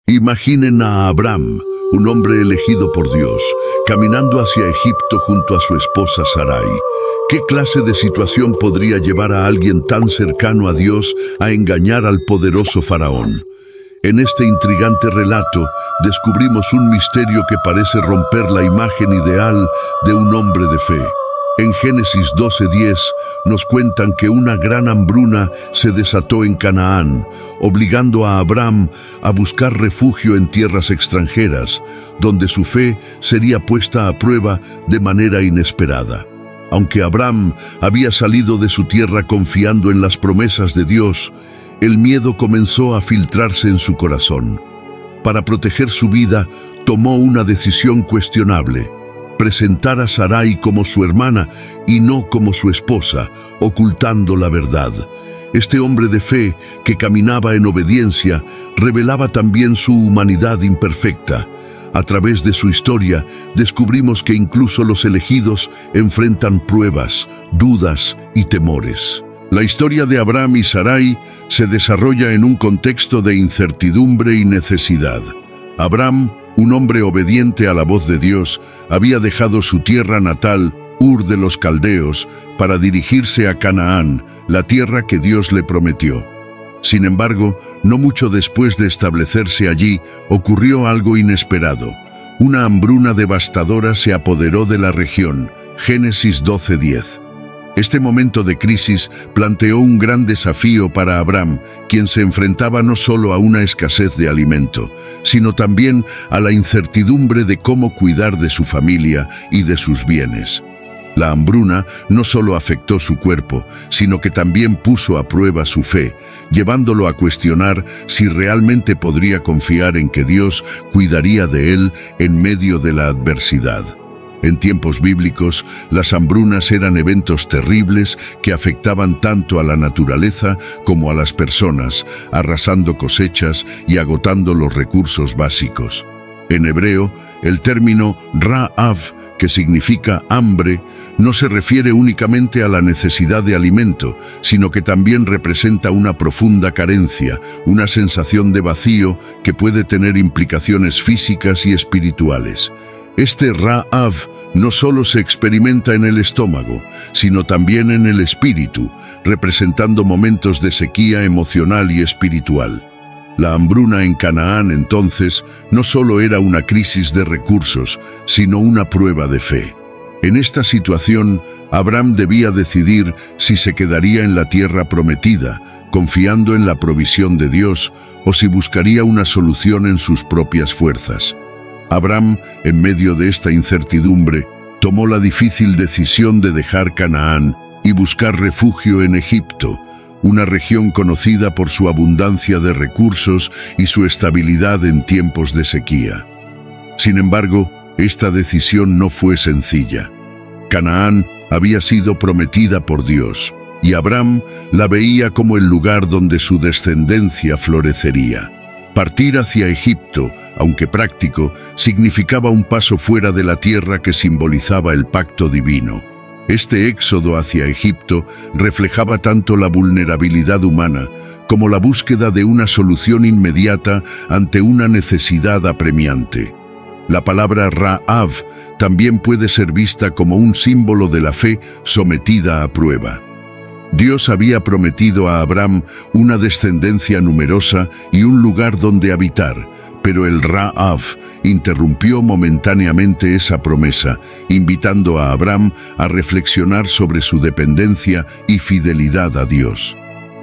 Imaginen a Abraham, un hombre elegido por Dios, caminando hacia Egipto junto a su esposa Sarai. ¿Qué clase de situación podría llevar a alguien tan cercano a Dios a engañar al poderoso faraón? En este intrigante relato descubrimos un misterio que parece romper la imagen ideal de un hombre de fe. En Génesis 12:10 nos cuentan que una gran hambruna se desató en Canaán, obligando a Abraham a buscar refugio en tierras extranjeras, donde su fe sería puesta a prueba de manera inesperada. Aunque Abraham había salido de su tierra confiando en las promesas de Dios, el miedo comenzó a filtrarse en su corazón. Para proteger su vida, tomó una decisión cuestionable: presentar a Sarai como su hermana y no como su esposa, ocultando la verdad. Este hombre de fe, que caminaba en obediencia, revelaba también su humanidad imperfecta. A través de su historia, descubrimos que incluso los elegidos enfrentan pruebas, dudas y temores. La historia de Abraham y Sarai se desarrolla en un contexto de incertidumbre y necesidad. Abraham, un hombre obediente a la voz de Dios, había dejado su tierra natal, Ur de los Caldeos, para dirigirse a Canaán, la tierra que Dios le prometió. Sin embargo, no mucho después de establecerse allí, ocurrió algo inesperado. Una hambruna devastadora se apoderó de la región. Génesis 12:10. Este momento de crisis planteó un gran desafío para Abraham, quien se enfrentaba no solo a una escasez de alimento, sino también a la incertidumbre de cómo cuidar de su familia y de sus bienes. La hambruna no solo afectó su cuerpo, sino que también puso a prueba su fe, llevándolo a cuestionar si realmente podría confiar en que Dios cuidaría de él en medio de la adversidad. En tiempos bíblicos, las hambrunas eran eventos terribles que afectaban tanto a la naturaleza como a las personas, arrasando cosechas y agotando los recursos básicos. En hebreo, el término Ra'av, que significa hambre, no se refiere únicamente a la necesidad de alimento, sino que también representa una profunda carencia, una sensación de vacío que puede tener implicaciones físicas y espirituales. Este Ra'av no solo se experimenta en el estómago, sino también en el espíritu, representando momentos de sequía emocional y espiritual. La hambruna en Canaán, entonces, no solo era una crisis de recursos, sino una prueba de fe. En esta situación, Abraham debía decidir si se quedaría en la tierra prometida, confiando en la provisión de Dios, o si buscaría una solución en sus propias fuerzas. Abraham, en medio de esta incertidumbre, tomó la difícil decisión de dejar Canaán y buscar refugio en Egipto, una región conocida por su abundancia de recursos y su estabilidad en tiempos de sequía. Sin embargo, esta decisión no fue sencilla. Canaán había sido prometida por Dios, y Abraham la veía como el lugar donde su descendencia florecería. Partir hacia Egipto, aunque práctico, significaba un paso fuera de la tierra que simbolizaba el pacto divino. Este éxodo hacia Egipto reflejaba tanto la vulnerabilidad humana como la búsqueda de una solución inmediata ante una necesidad apremiante. La palabra Ra'av también puede ser vista como un símbolo de la fe sometida a prueba. Dios había prometido a Abraham una descendencia numerosa y un lugar donde habitar, pero el Ra'av interrumpió momentáneamente esa promesa, invitando a Abraham a reflexionar sobre su dependencia y fidelidad a Dios.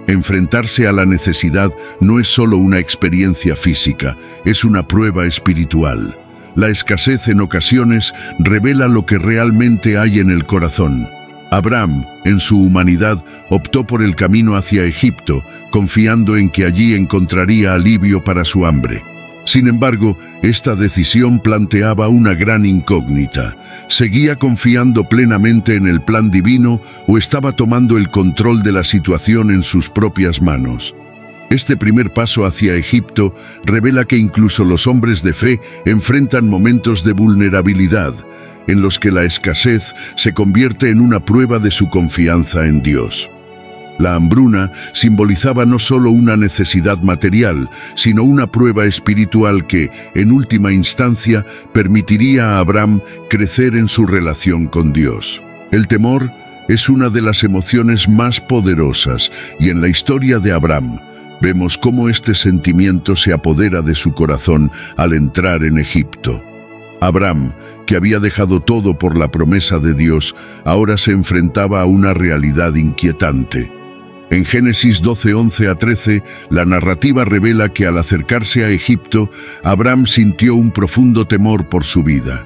Enfrentarse a la necesidad no es solo una experiencia física, es una prueba espiritual. La escasez en ocasiones revela lo que realmente hay en el corazón. Abraham, en su humanidad, optó por el camino hacia Egipto, confiando en que allí encontraría alivio para su hambre. Sin embargo, esta decisión planteaba una gran incógnita. ¿Seguía confiando plenamente en el plan divino o estaba tomando el control de la situación en sus propias manos? Este primer paso hacia Egipto revela que incluso los hombres de fe enfrentan momentos de vulnerabilidad, en los que la escasez se convierte en una prueba de su confianza en Dios. La hambruna simbolizaba no solo una necesidad material, sino una prueba espiritual que, en última instancia, permitiría a Abraham crecer en su relación con Dios. El temor es una de las emociones más poderosas, y en la historia de Abraham vemos cómo este sentimiento se apodera de su corazón al entrar en Egipto. Abraham, que había dejado todo por la promesa de Dios, ahora se enfrentaba a una realidad inquietante. En Génesis 12, 11 a 13, la narrativa revela que al acercarse a Egipto, Abraham sintió un profundo temor por su vida.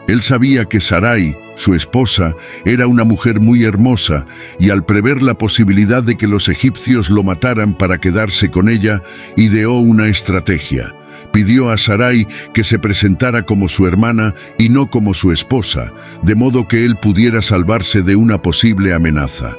Él sabía que Sarai, su esposa, era una mujer muy hermosa, y al prever la posibilidad de que los egipcios lo mataran para quedarse con ella, ideó una estrategia. Pidió a Sarai que se presentara como su hermana y no como su esposa, de modo que él pudiera salvarse de una posible amenaza.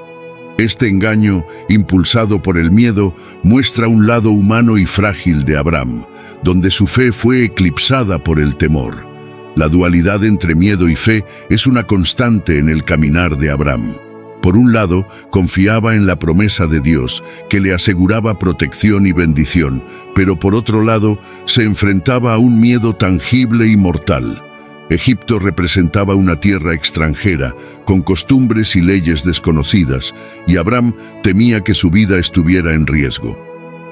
Este engaño, impulsado por el miedo, muestra un lado humano y frágil de Abraham, donde su fe fue eclipsada por el temor. La dualidad entre miedo y fe es una constante en el caminar de Abraham. Por un lado, confiaba en la promesa de Dios, que le aseguraba protección y bendición, pero por otro lado, se enfrentaba a un miedo tangible y mortal. Egipto representaba una tierra extranjera, con costumbres y leyes desconocidas, y Abraham temía que su vida estuviera en riesgo.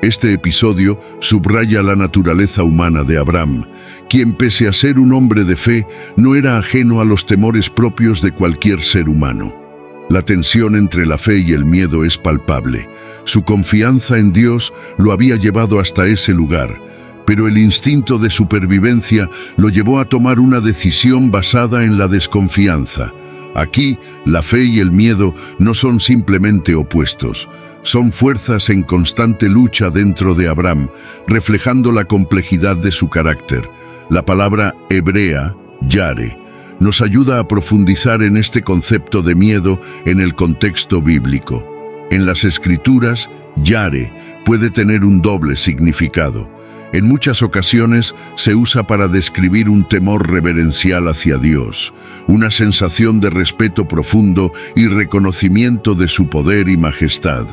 Este episodio subraya la naturaleza humana de Abraham, quien pese a ser un hombre de fe, no era ajeno a los temores propios de cualquier ser humano. La tensión entre la fe y el miedo es palpable. Su confianza en Dios lo había llevado hasta ese lugar, pero el instinto de supervivencia lo llevó a tomar una decisión basada en la desconfianza. Aquí, la fe y el miedo no son simplemente opuestos. Son fuerzas en constante lucha dentro de Abraham, reflejando la complejidad de su carácter. La palabra hebrea, yare, nos ayuda a profundizar en este concepto de miedo en el contexto bíblico. En las Escrituras, yare puede tener un doble significado. En muchas ocasiones se usa para describir un temor reverencial hacia Dios, una sensación de respeto profundo y reconocimiento de su poder y majestad.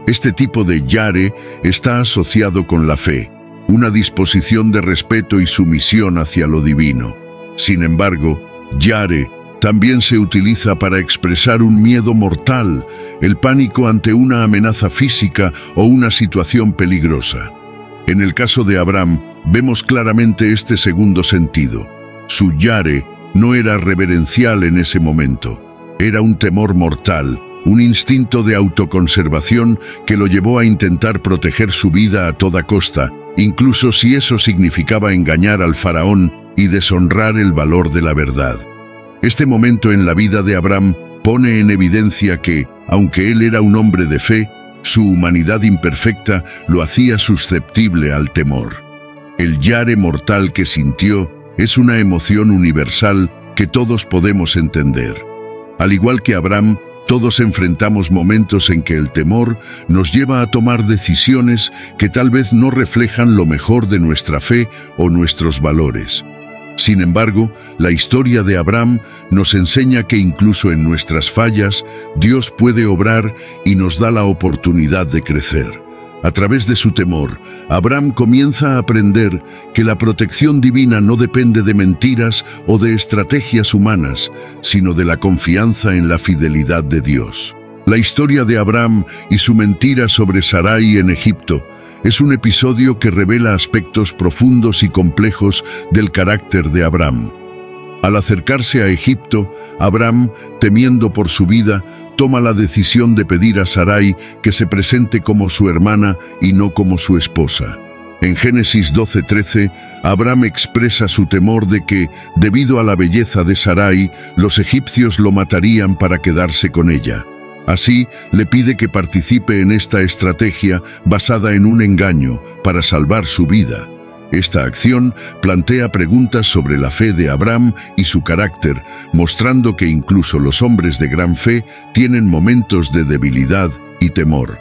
Este tipo de yare está asociado con la fe, una disposición de respeto y sumisión hacia lo divino. Sin embargo, yare también se utiliza para expresar un miedo mortal, el pánico ante una amenaza física o una situación peligrosa. En el caso de Abraham, vemos claramente este segundo sentido. Su yare no era reverencial en ese momento. Era un temor mortal, un instinto de autoconservación que lo llevó a intentar proteger su vida a toda costa, incluso si eso significaba engañar al faraón y deshonrar el valor de la verdad. Este momento en la vida de Abraham pone en evidencia que, aunque él era un hombre de fe, su humanidad imperfecta lo hacía susceptible al temor. El yare mortal que sintió es una emoción universal que todos podemos entender. Al igual que Abraham, todos enfrentamos momentos en que el temor nos lleva a tomar decisiones que tal vez no reflejan lo mejor de nuestra fe o nuestros valores. Sin embargo, la historia de Abraham nos enseña que incluso en nuestras fallas, Dios puede obrar y nos da la oportunidad de crecer. A través de su temor, Abraham comienza a aprender que la protección divina no depende de mentiras o de estrategias humanas, sino de la confianza en la fidelidad de Dios. La historia de Abraham y su mentira sobre Sarai en Egipto es un episodio que revela aspectos profundos y complejos del carácter de Abraham. Al acercarse a Egipto, Abraham, temiendo por su vida, toma la decisión de pedir a Sarai que se presente como su hermana y no como su esposa. En Génesis 12:13, Abraham expresa su temor de que, debido a la belleza de Sarai, los egipcios lo matarían para quedarse con ella. Así, le pide que participe en esta estrategia basada en un engaño para salvar su vida. Esta acción plantea preguntas sobre la fe de Abraham y su carácter, mostrando que incluso los hombres de gran fe tienen momentos de debilidad y temor.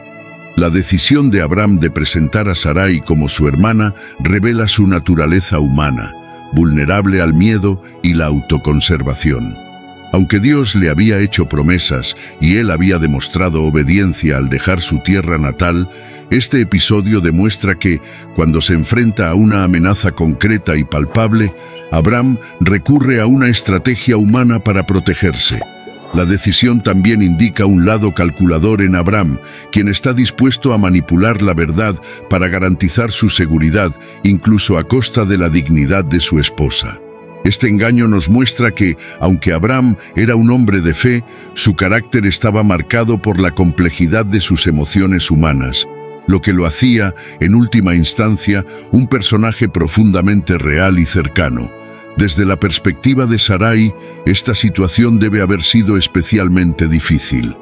La decisión de Abraham de presentar a Sarai como su hermana revela su naturaleza humana, vulnerable al miedo y la autoconservación. Aunque Dios le había hecho promesas y él había demostrado obediencia al dejar su tierra natal, este episodio demuestra que, cuando se enfrenta a una amenaza concreta y palpable, Abraham recurre a una estrategia humana para protegerse. La decisión también indica un lado calculador en Abraham, quien está dispuesto a manipular la verdad para garantizar su seguridad, incluso a costa de la dignidad de su esposa. Este engaño nos muestra que, aunque Abraham era un hombre de fe, su carácter estaba marcado por la complejidad de sus emociones humanas, lo que lo hacía, en última instancia, un personaje profundamente real y cercano. Desde la perspectiva de Sarai, esta situación debe haber sido especialmente difícil.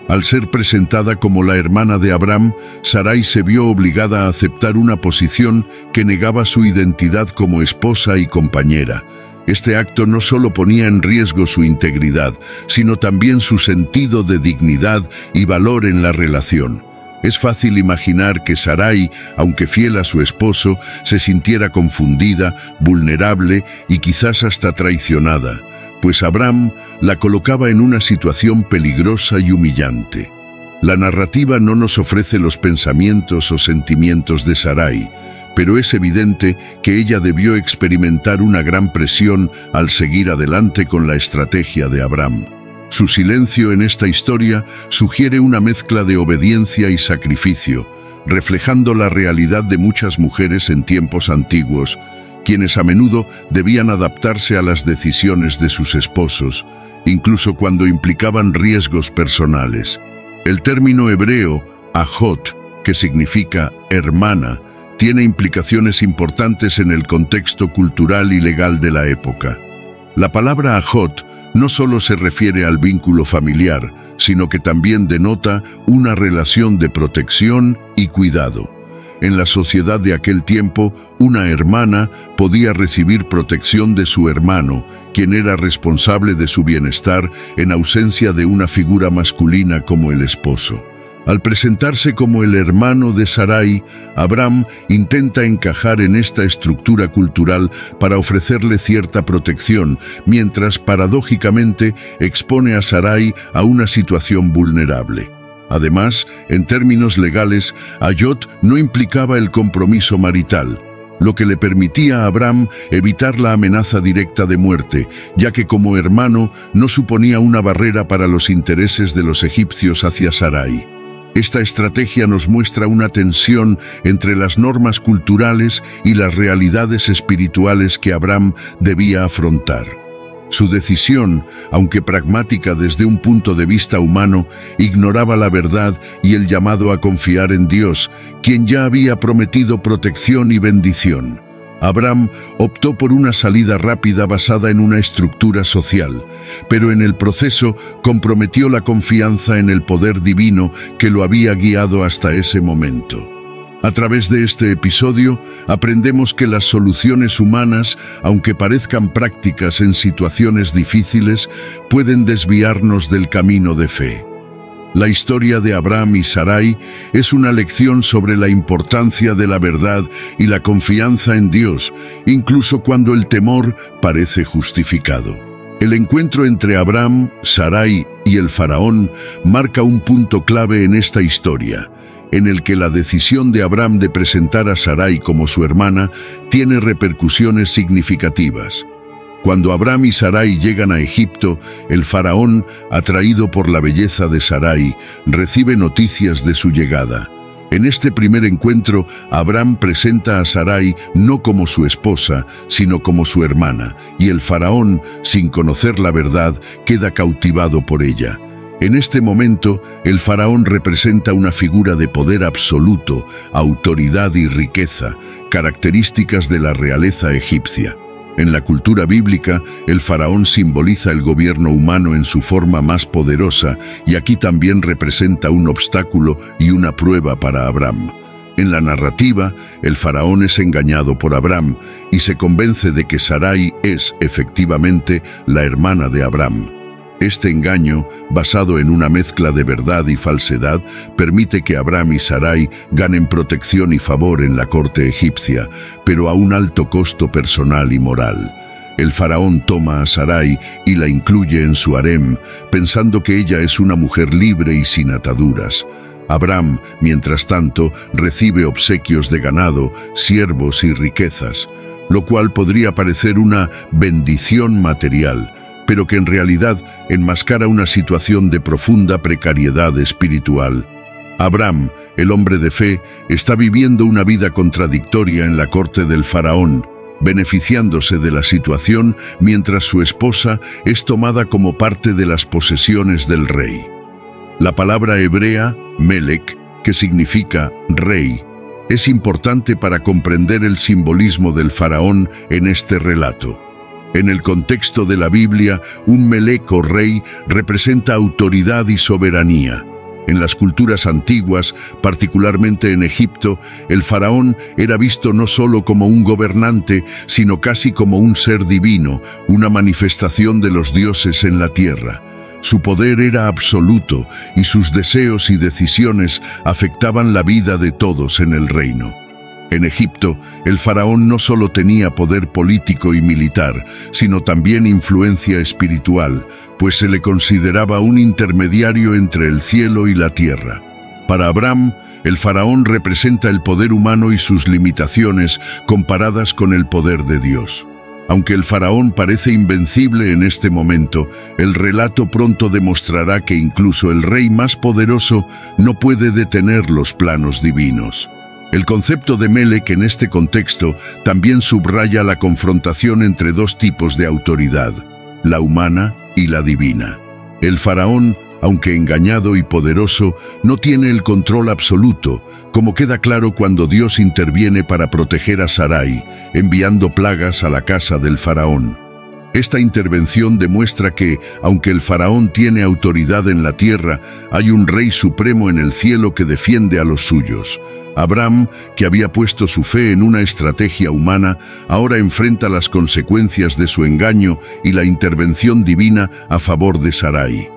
Al ser presentada como la hermana de Abraham, Sarai se vio obligada a aceptar una posición que negaba su identidad como esposa y compañera. Este acto no solo ponía en riesgo su integridad, sino también su sentido de dignidad y valor en la relación. Es fácil imaginar que Sarai, aunque fiel a su esposo, se sintiera confundida, vulnerable y quizás hasta traicionada, pues Abraham la colocaba en una situación peligrosa y humillante. La narrativa no nos ofrece los pensamientos o sentimientos de Sarai, pero es evidente que ella debió experimentar una gran presión al seguir adelante con la estrategia de Abraham. Su silencio en esta historia sugiere una mezcla de obediencia y sacrificio, reflejando la realidad de muchas mujeres en tiempos antiguos, quienes a menudo debían adaptarse a las decisiones de sus esposos, incluso cuando implicaban riesgos personales. El término hebreo, ajot, que significa hermana, tiene implicaciones importantes en el contexto cultural y legal de la época. La palabra ajot no solo se refiere al vínculo familiar, sino que también denota una relación de protección y cuidado. En la sociedad de aquel tiempo, una hermana podía recibir protección de su hermano, quien era responsable de su bienestar en ausencia de una figura masculina como el esposo. Al presentarse como el hermano de Sarai, Abraham intenta encajar en esta estructura cultural para ofrecerle cierta protección, mientras paradójicamente expone a Sarai a una situación vulnerable. Además, en términos legales, Ajot no implicaba el compromiso marital, lo que le permitía a Abraham evitar la amenaza directa de muerte, ya que como hermano no suponía una barrera para los intereses de los egipcios hacia Sarai. Esta estrategia nos muestra una tensión entre las normas culturales y las realidades espirituales que Abraham debía afrontar. Su decisión, aunque pragmática desde un punto de vista humano, ignoraba la verdad y el llamado a confiar en Dios, quien ya había prometido protección y bendición. Abraham optó por una salida rápida basada en una estructura social, pero en el proceso comprometió la confianza en el poder divino que lo había guiado hasta ese momento. A través de este episodio, aprendemos que las soluciones humanas, aunque parezcan prácticas en situaciones difíciles, pueden desviarnos del camino de fe. La historia de Abraham y Sarai es una lección sobre la importancia de la verdad y la confianza en Dios, incluso cuando el temor parece justificado. El encuentro entre Abraham, Sarai y el faraón marca un punto clave en esta historia, en el que la decisión de Abraham de presentar a Sarai como su hermana tiene repercusiones significativas. Cuando Abraham y Sarai llegan a Egipto, el faraón, atraído por la belleza de Sarai, recibe noticias de su llegada. En este primer encuentro, Abraham presenta a Sarai no como su esposa, sino como su hermana, y el faraón, sin conocer la verdad, queda cautivado por ella. En este momento, el faraón representa una figura de poder absoluto, autoridad y riqueza, características de la realeza egipcia. En la cultura bíblica, el faraón simboliza el gobierno humano en su forma más poderosa y aquí también representa un obstáculo y una prueba para Abraham. En la narrativa, el faraón es engañado por Abraham y se convence de que Sarai es, efectivamente, la hermana de Abraham. Este engaño, basado en una mezcla de verdad y falsedad, permite que Abraham y Sarai ganen protección y favor en la corte egipcia, pero a un alto costo personal y moral. el faraón toma a Sarai y la incluye en su harem, pensando que ella es una mujer libre y sin ataduras. Abram, mientras tanto, recibe obsequios de ganado, siervos y riquezas, lo cual podría parecer una bendición material, pero que en realidad enmascara una situación de profunda precariedad espiritual. Abram, el hombre de fe, está viviendo una vida contradictoria en la corte del faraón, beneficiándose de la situación mientras su esposa es tomada como parte de las posesiones del rey. La palabra hebrea, Melech, que significa rey, es importante para comprender el simbolismo del faraón en este relato. En el contexto de la Biblia, un Melech o rey representa autoridad y soberanía. En las culturas antiguas, particularmente en Egipto, el faraón era visto no solo como un gobernante, sino casi como un ser divino, una manifestación de los dioses en la tierra. Su poder era absoluto y sus deseos y decisiones afectaban la vida de todos en el reino. En Egipto, el faraón no solo tenía poder político y militar, sino también influencia espiritual, pues se le consideraba un intermediario entre el cielo y la tierra. Para Abram, el faraón representa el poder humano y sus limitaciones comparadas con el poder de Dios. Aunque el faraón parece invencible en este momento, el relato pronto demostrará que incluso el rey más poderoso no puede detener los planos divinos. El concepto de Melech en este contexto también subraya la confrontación entre dos tipos de autoridad, la humana y la divina. El faraón, aunque engañado y poderoso, no tiene el control absoluto, como queda claro cuando Dios interviene para proteger a Sarai, enviando plagas a la casa del faraón. Esta intervención demuestra que, aunque el faraón tiene autoridad en la tierra, hay un rey supremo en el cielo que defiende a los suyos. Abram, que había puesto su fe en una estrategia humana, ahora enfrenta las consecuencias de su engaño y la intervención divina a favor de Sarai.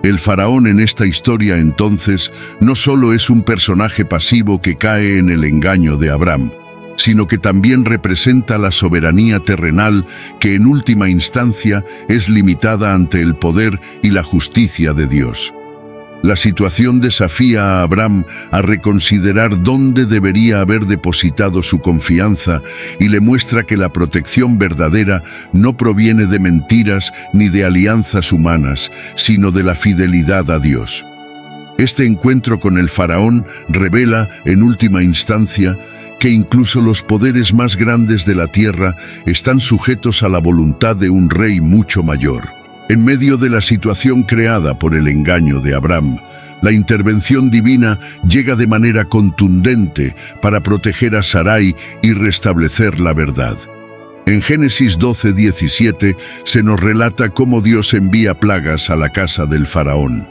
El faraón en esta historia, entonces, no solo es un personaje pasivo que cae en el engaño de Abram, sino que también representa la soberanía terrenal que en última instancia es limitada ante el poder y la justicia de Dios. La situación desafía a Abram a reconsiderar dónde debería haber depositado su confianza y le muestra que la protección verdadera no proviene de mentiras ni de alianzas humanas, sino de la fidelidad a Dios. Este encuentro con el faraón revela, en última instancia, que incluso los poderes más grandes de la tierra están sujetos a la voluntad de un rey mucho mayor. En medio de la situación creada por el engaño de Abram, la intervención divina llega de manera contundente para proteger a Sarai y restablecer la verdad. En Génesis 12:17 se nos relata cómo Dios envía plagas a la casa del faraón.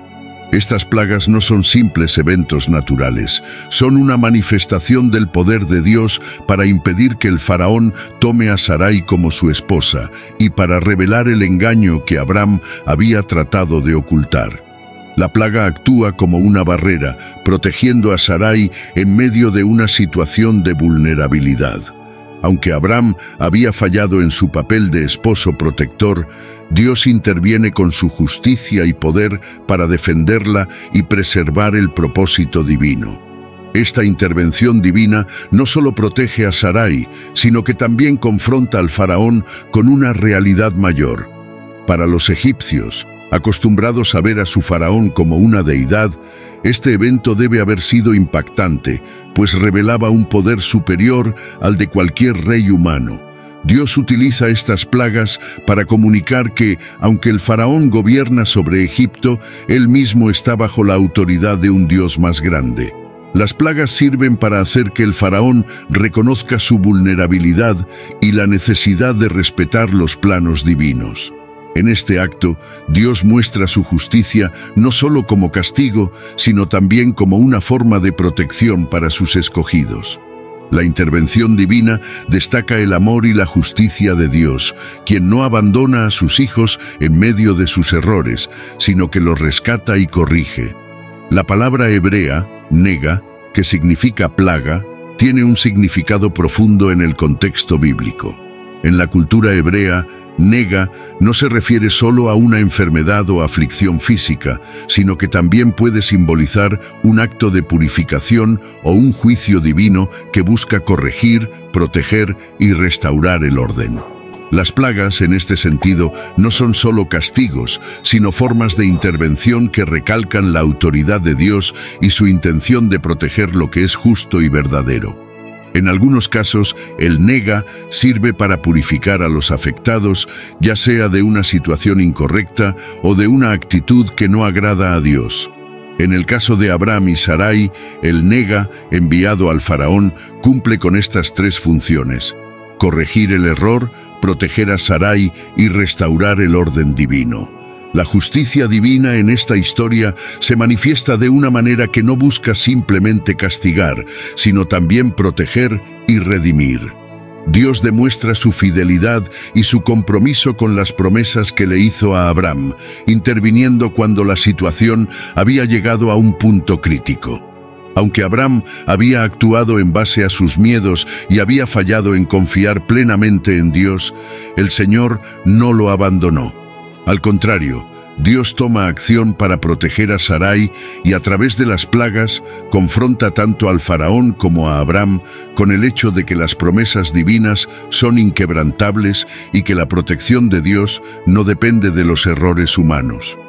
Estas plagas no son simples eventos naturales, son una manifestación del poder de Dios para impedir que el faraón tome a Sarai como su esposa y para revelar el engaño que Abram había tratado de ocultar. La plaga actúa como una barrera, protegiendo a Sarai en medio de una situación de vulnerabilidad. Aunque Abram había fallado en su papel de esposo protector, Dios interviene con su justicia y poder para defenderla y preservar el propósito divino. Esta intervención divina no solo protege a Sarai, sino que también confronta al faraón con una realidad mayor. Para los egipcios, acostumbrados a ver a su faraón como una deidad, este evento debe haber sido impactante, pues revelaba un poder superior al de cualquier rey humano. Dios utiliza estas plagas para comunicar que, aunque el faraón gobierna sobre Egipto, él mismo está bajo la autoridad de un Dios más grande. Las plagas sirven para hacer que el faraón reconozca su vulnerabilidad y la necesidad de respetar los planos divinos. En este acto, Dios muestra su justicia no solo como castigo, sino también como una forma de protección para sus escogidos. La intervención divina destaca el amor y la justicia de Dios, quien no abandona a sus hijos en medio de sus errores, sino que los rescata y corrige. La palabra hebrea, nega, que significa plaga, tiene un significado profundo en el contexto bíblico. En la cultura hebrea, Nega no se refiere solo a una enfermedad o aflicción física, sino que también puede simbolizar un acto de purificación o un juicio divino que busca corregir, proteger y restaurar el orden. Las plagas, en este sentido, no son solo castigos, sino formas de intervención que recalcan la autoridad de Dios y su intención de proteger lo que es justo y verdadero. En algunos casos, el nega sirve para purificar a los afectados, ya sea de una situación incorrecta o de una actitud que no agrada a Dios. En el caso de Abraham y Sarai, el nega, enviado al faraón, cumple con estas tres funciones: corregir el error, proteger a Sarai y restaurar el orden divino. La justicia divina en esta historia se manifiesta de una manera que no busca simplemente castigar, sino también proteger y redimir. Dios demuestra su fidelidad y su compromiso con las promesas que le hizo a Abraham, interviniendo cuando la situación había llegado a un punto crítico. Aunque Abraham había actuado en base a sus miedos y había fallado en confiar plenamente en Dios, el Señor no lo abandonó. Al contrario, Dios toma acción para proteger a Sarai y a través de las plagas confronta tanto al faraón como a Abraham con el hecho de que las promesas divinas son inquebrantables y que la protección de Dios no depende de los errores humanos.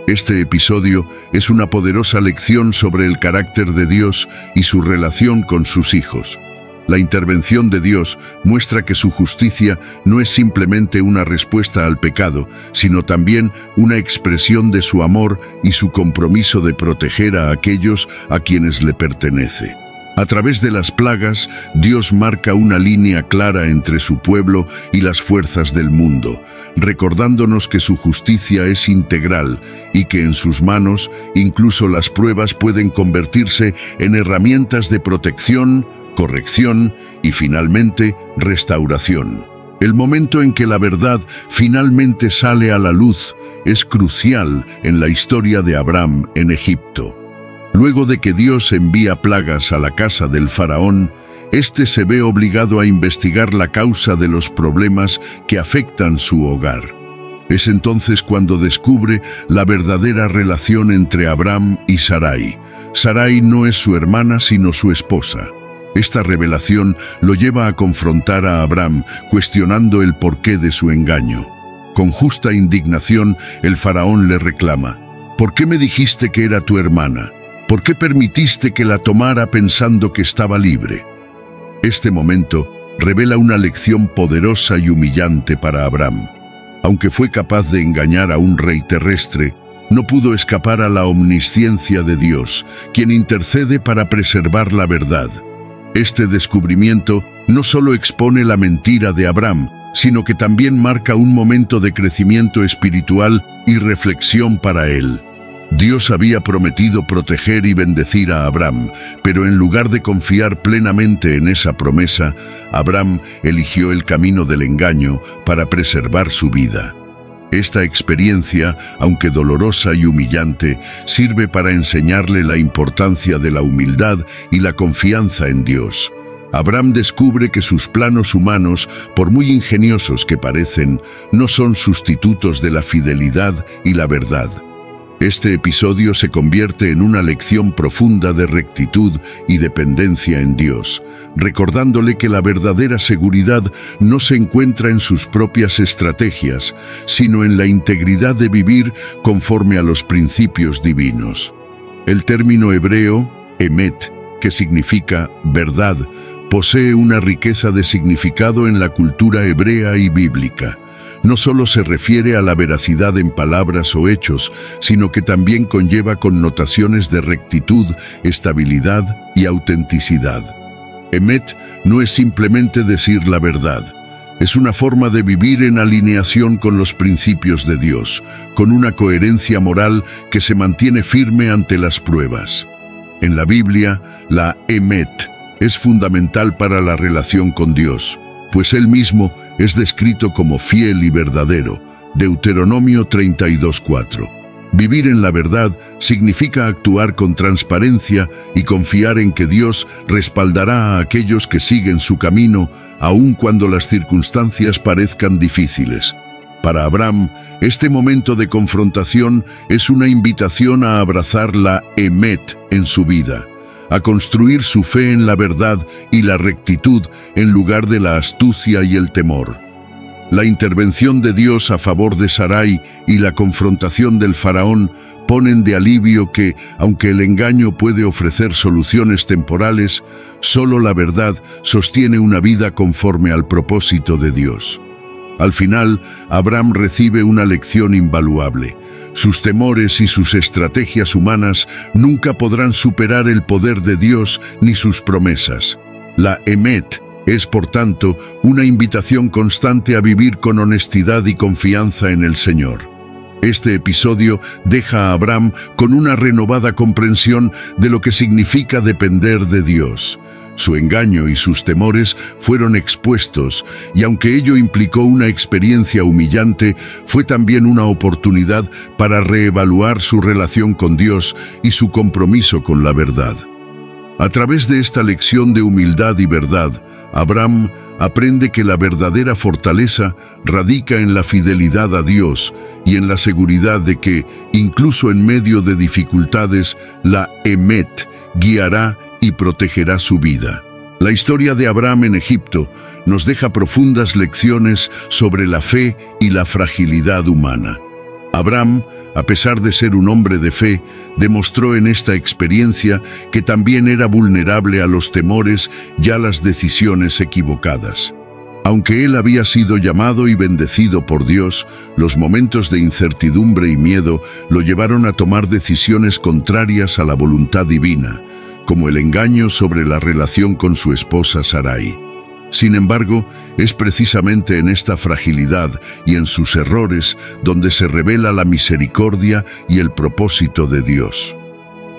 Este episodio es una poderosa lección sobre el carácter de Dios y su relación con sus hijos. La intervención de Dios muestra que su justicia no es simplemente una respuesta al pecado, sino también una expresión de su amor y su compromiso de proteger a aquellos a quienes le pertenece. A través de las plagas, Dios marca una línea clara entre su pueblo y las fuerzas del mundo, recordándonos que su justicia es integral y que en sus manos incluso las pruebas pueden convertirse en herramientas de protección, corrección y finalmente restauración. El momento en que la verdad finalmente sale a la luz es crucial en la historia de Abraham en Egipto. Luego de que Dios envía plagas a la casa del faraón, éste se ve obligado a investigar la causa de los problemas que afectan su hogar. Es entonces cuando descubre la verdadera relación entre Abraham y Sarai. Sarai no es su hermana sino su esposa. Esta revelación lo lleva a confrontar a Abraham, cuestionando el porqué de su engaño. Con justa indignación, el faraón le reclama: ¿por qué me dijiste que era tu hermana? ¿Por qué permitiste que la tomara pensando que estaba libre? Este momento revela una lección poderosa y humillante para Abraham. Aunque fue capaz de engañar a un rey terrestre, no pudo escapar a la omnisciencia de Dios, quien intercede para preservar la verdad. Este descubrimiento no solo expone la mentira de Abraham, sino que también marca un momento de crecimiento espiritual y reflexión para él. Dios había prometido proteger y bendecir a Abraham, pero en lugar de confiar plenamente en esa promesa, Abraham eligió el camino del engaño para preservar su vida. Esta experiencia, aunque dolorosa y humillante, sirve para enseñarle la importancia de la humildad y la confianza en Dios. Abraham descubre que sus planos humanos, por muy ingeniosos que parecen, no son sustitutos de la fidelidad y la verdad. Este episodio se convierte en una lección profunda de rectitud y dependencia en Dios, recordándole que la verdadera seguridad no se encuentra en sus propias estrategias, sino en la integridad de vivir conforme a los principios divinos. El término hebreo, emet, que significa verdad, posee una riqueza de significado en la cultura hebrea y bíblica. No solo se refiere a la veracidad en palabras o hechos, sino que también conlleva connotaciones de rectitud, estabilidad y autenticidad. Emet no es simplemente decir la verdad. Es una forma de vivir en alineación con los principios de Dios, con una coherencia moral que se mantiene firme ante las pruebas. En la Biblia, la emet es fundamental para la relación con Dios, pues Él mismo es descrito como fiel y verdadero. Deuteronomio 32:4. Vivir en la verdad significa actuar con transparencia y confiar en que Dios respaldará a aquellos que siguen su camino, aun cuando las circunstancias parezcan difíciles. Para Abraham, este momento de confrontación es una invitación a abrazar la Emet en su vida, a construir su fe en la verdad y la rectitud en lugar de la astucia y el temor. La intervención de Dios a favor de Sarai y la confrontación del faraón ponen de alivio que, aunque el engaño puede ofrecer soluciones temporales, solo la verdad sostiene una vida conforme al propósito de Dios. Al final, Abraham recibe una lección invaluable. Sus temores y sus estrategias humanas nunca podrán superar el poder de Dios ni sus promesas. La Emet es, por tanto, una invitación constante a vivir con honestidad y confianza en el Señor. Este episodio deja a Abraham con una renovada comprensión de lo que significa depender de Dios. Su engaño y sus temores fueron expuestos, y aunque ello implicó una experiencia humillante, fue también una oportunidad para reevaluar su relación con Dios y su compromiso con la verdad. A través de esta lección de humildad y verdad, Abraham aprende que la verdadera fortaleza radica en la fidelidad a Dios y en la seguridad de que, incluso en medio de dificultades, la Emet guiará y protegerá su vida. La historia de Abraham en Egipto nos deja profundas lecciones sobre la fe y la fragilidad humana. Abraham, a pesar de ser un hombre de fe, demostró en esta experiencia que también era vulnerable a los temores y a las decisiones equivocadas. Aunque él había sido llamado y bendecido por Dios, los momentos de incertidumbre y miedo lo llevaron a tomar decisiones contrarias a la voluntad divina, como el engaño sobre la relación con su esposa Sarai. Sin embargo, es precisamente en esta fragilidad y en sus errores donde se revela la misericordia y el propósito de Dios.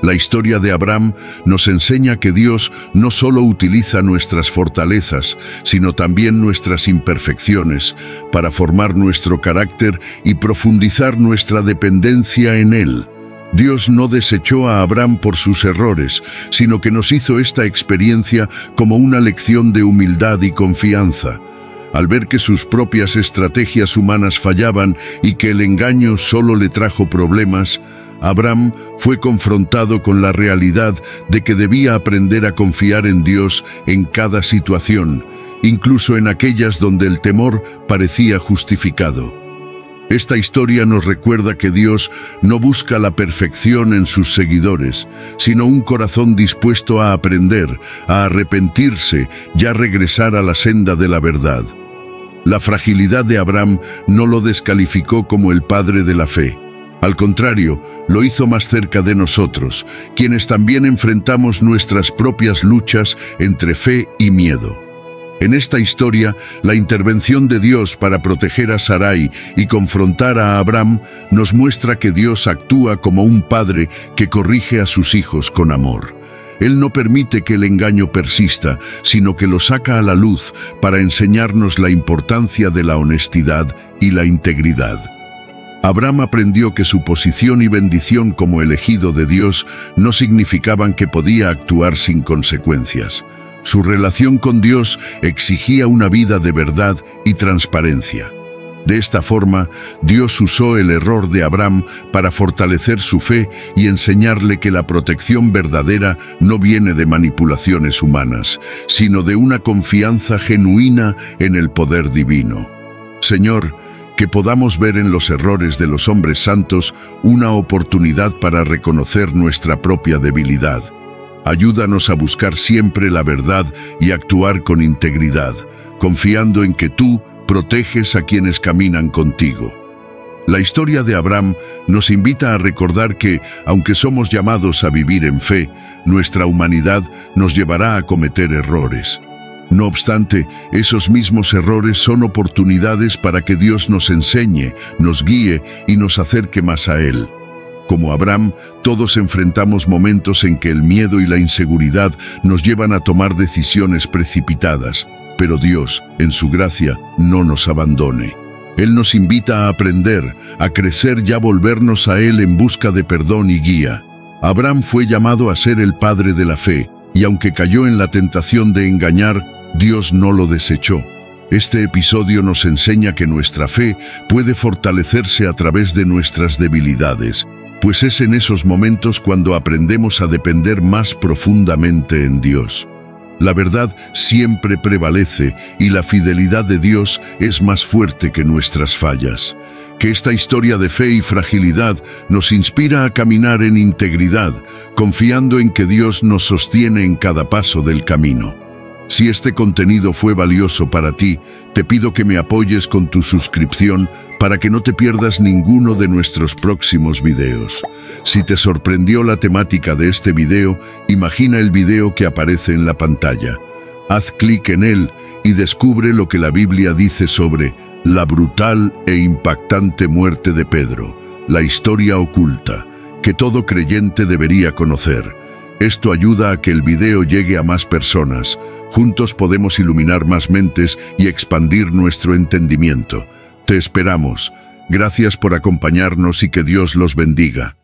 La historia de Abraham nos enseña que Dios no solo utiliza nuestras fortalezas, sino también nuestras imperfecciones para formar nuestro carácter y profundizar nuestra dependencia en Él. Dios no desechó a Abraham por sus errores, sino que nos hizo esta experiencia como una lección de humildad y confianza. Al ver que sus propias estrategias humanas fallaban y que el engaño solo le trajo problemas, Abraham fue confrontado con la realidad de que debía aprender a confiar en Dios en cada situación, incluso en aquellas donde el temor parecía justificado. Esta historia nos recuerda que Dios no busca la perfección en sus seguidores, sino un corazón dispuesto a aprender, a arrepentirse y a regresar a la senda de la verdad. La fragilidad de Abraham no lo descalificó como el padre de la fe. Al contrario, lo hizo más cerca de nosotros, quienes también enfrentamos nuestras propias luchas entre fe y miedo. En esta historia, la intervención de Dios para proteger a Sarai y confrontar a Abraham nos muestra que Dios actúa como un padre que corrige a sus hijos con amor. Él no permite que el engaño persista, sino que lo saca a la luz para enseñarnos la importancia de la honestidad y la integridad. Abraham aprendió que su posición y bendición como elegido de Dios no significaban que podía actuar sin consecuencias. Su relación con Dios exigía una vida de verdad y transparencia. De esta forma, Dios usó el error de Abraham para fortalecer su fe y enseñarle que la protección verdadera no viene de manipulaciones humanas, sino de una confianza genuina en el poder divino. Señor, que podamos ver en los errores de los hombres santos una oportunidad para reconocer nuestra propia debilidad. Ayúdanos a buscar siempre la verdad y actuar con integridad, confiando en que tú proteges a quienes caminan contigo. La historia de Abraham nos invita a recordar que, aunque somos llamados a vivir en fe, nuestra humanidad nos llevará a cometer errores. No obstante, esos mismos errores son oportunidades para que Dios nos enseñe, nos guíe y nos acerque más a Él. Como Abraham, todos enfrentamos momentos en que el miedo y la inseguridad nos llevan a tomar decisiones precipitadas, pero Dios, en su gracia, no nos abandone. Él nos invita a aprender, a crecer y a volvernos a Él en busca de perdón y guía. Abraham fue llamado a ser el padre de la fe, y aunque cayó en la tentación de engañar, Dios no lo desechó. Este episodio nos enseña que nuestra fe puede fortalecerse a través de nuestras debilidades, pues es en esos momentos cuando aprendemos a depender más profundamente en Dios. La verdad siempre prevalece y la fidelidad de Dios es más fuerte que nuestras fallas. Que esta historia de fe y fragilidad nos inspira a caminar en integridad, confiando en que Dios nos sostiene en cada paso del camino. Si este contenido fue valioso para ti, te pido que me apoyes con tu suscripción para que no te pierdas ninguno de nuestros próximos videos. Si te sorprendió la temática de este video, imagina el video que aparece en la pantalla. Haz clic en él y descubre lo que la Biblia dice sobre la brutal e impactante muerte de Pedro, la historia oculta, que todo creyente debería conocer. Esto ayuda a que el video llegue a más personas. Juntos podemos iluminar más mentes y expandir nuestro entendimiento. Te esperamos. Gracias por acompañarnos y que Dios los bendiga.